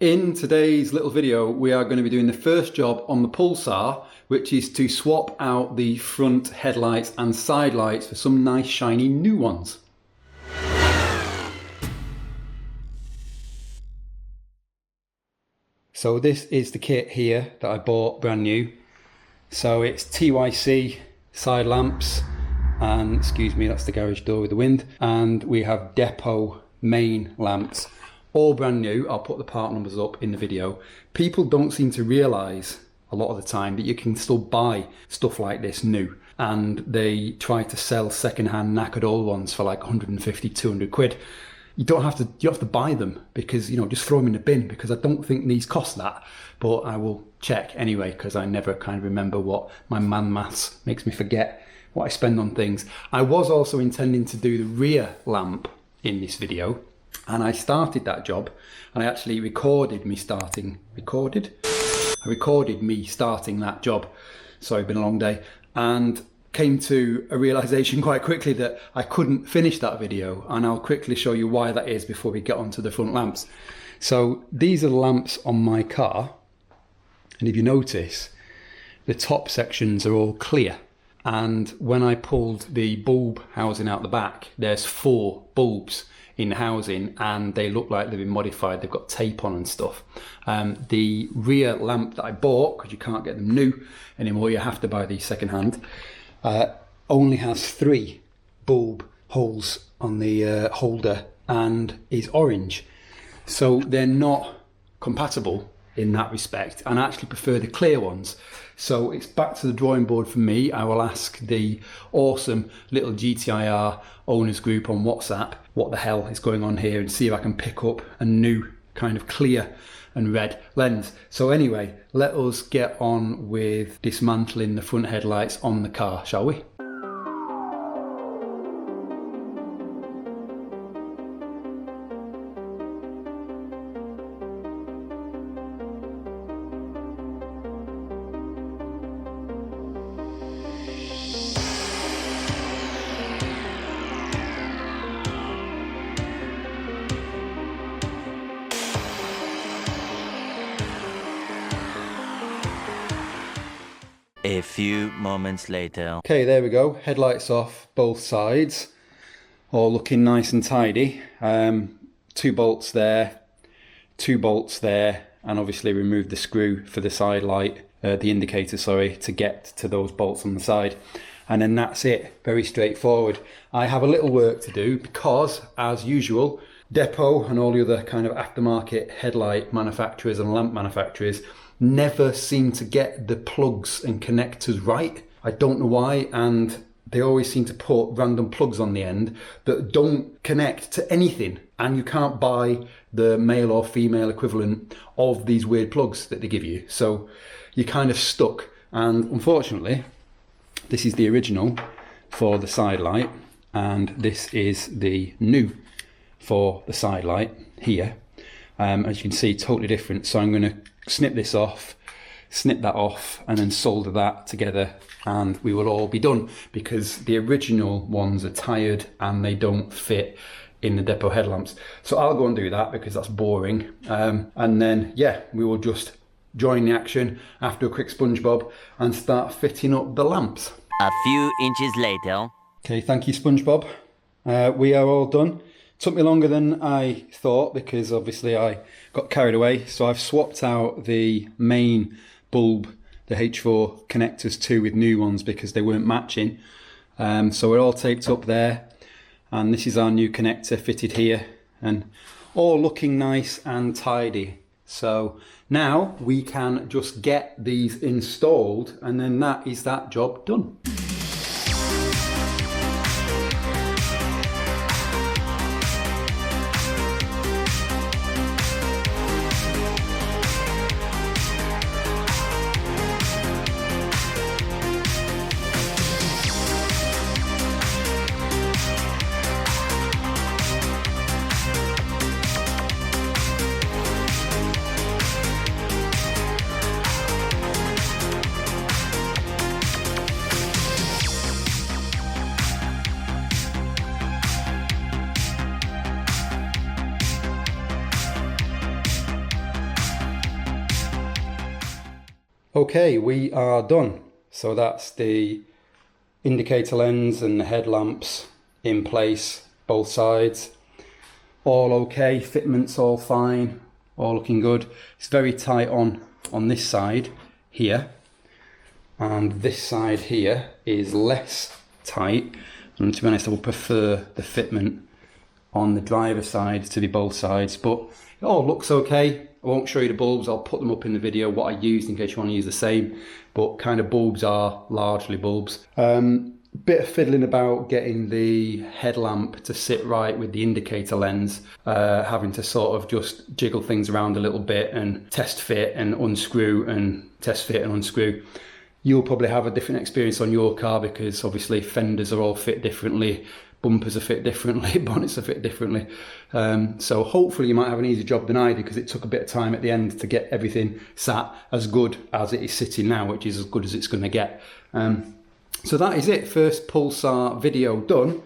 In today's little video, we are going to be doing the first job on the Pulsar, which is to swap out the front headlights and side lights for some nice shiny new ones. So this is the kit here that I bought brand new. So it's TYC side lamps, and excuse me, that's the garage door with the wind, and we have Depot main lamps. All brand new. I'll put the part numbers up in the video. People don't seem to realise a lot of the time that you can still buy stuff like this new, and they try to sell second-hand knackered old ones for like 150, 200 quid. You have to buy them because, you know, just throw them in the bin, because I don't think these cost that, but I will check anyway because I never kind of remember what my man maths makes me forget what I spend on things. I was also intending to do the rear lamp in this video, and I started that job, and I actually recorded me starting that job. Sorry, been a long day, and came to a realization quite quickly that I couldn't finish that video, and I'll quickly show you why that is before we get onto the front lamps. So these are the lamps on my car, and if you notice, the top sections are all clear, and when I pulled the bulb housing out the back, there's 4 bulbs in the housing, and they look like they've been modified. They've got tape on and stuff. The rear lamp that I bought, because you can't get them new anymore, you have to buy these second hand, only has 3 bulb holes on the holder and is orange. So they're not compatible in that respect, and I actually prefer the clear ones. So it's back to the drawing board for me. I will ask the awesome little Gti-R owners group on WhatsApp what the hell is going on here, and see if I can pick up a new kind of clear and red lens. So anyway, let us get on with dismantling the front headlights on the car, shall we? A few moments later. Okay, there we go. Headlights off both sides. All looking nice and tidy. 2 bolts there, 2 bolts there, and obviously remove the screw for the side light, the indicator, sorry, to get to those bolts on the side. And then that's it. Very straightforward. I have a little work to do because, as usual, Depot and all the other kind of aftermarket headlight manufacturers and lamp manufacturers never seem to get the plugs and connectors right. I don't know why, and they always seem to put random plugs on the end that don't connect to anything, and you can't buy the male or female equivalent of these weird plugs that they give you, so you're kind of stuck. And unfortunately, this is the original for the side light, and this is the new for the side light here. As you can see, totally different. So I'm going to snip this off, snip that off, and then solder that together, and we will all be done, because the original ones are tired and they don't fit in the Depot headlamps. So I'll go and do that because that's boring, and then yeah, we will just join the action after a quick SpongeBob and start fitting up the lamps. A few inches later. Okay, thank you, SpongeBob. We are all done. Took me longer than I thought because obviously I got carried away. So I've swapped out the main bulb, the H4 connectors, 2 with new ones because they weren't matching. So we're all taped up there, and this is our new connector fitted here, and all looking nice and tidy. So now we can just get these installed, and then that is that job done. Okay, we are done. So that's the indicator lens and the headlamps in place, both sides. All okay, fitment's all fine, all looking good. It's very tight on this side here, and this side here is less tight. And to be honest, I would prefer the fitment on the driver side to be both sides, but it all looks okay. I won't show you the bulbs, I'll put them up in the video what I used in case you want to use the same, but kind of bulbs are largely bulbs. Bit of fiddling about getting the headlamp to sit right with the indicator lens, having to sort of just jiggle things around a little bit and test fit and unscrew and test fit and unscrew. You'll probably have a different experience on your car because obviously fenders are all fit differently, bumpers are fit differently, bonnets are fit differently. So hopefully you might have an easier job than I did because it took a bit of time at the end to get everything sat as good as it is sitting now, which is as good as it's going to get. So that is it, first Pulsar video done.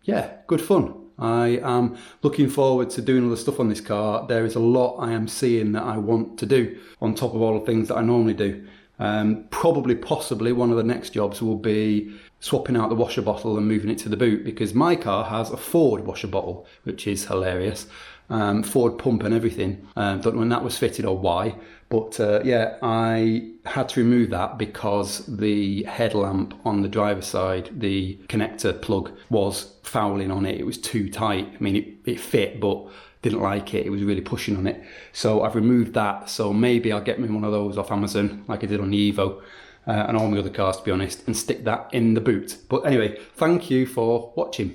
Yeah, good fun. I am looking forward to doing other stuff on this car. There is a lot I am seeing that I want to do on top of all the things that I normally do. Possibly one of the next jobs will be swapping out the washer bottle and moving it to the boot, because my car has a Ford washer bottle, which is hilarious. Ford pump and everything. Don't know when that was fitted or why, but yeah, I had to remove that because the headlamp on the driver's side, the connector plug, was fouling on it. It was too tight. I mean, it fit, but didn't like it. It was really pushing on it. So I've removed that. So maybe I'll get me one of those off Amazon like I did on the Evo and all my other cars, to be honest, and stick that in the boot. But anyway, thank you for watching.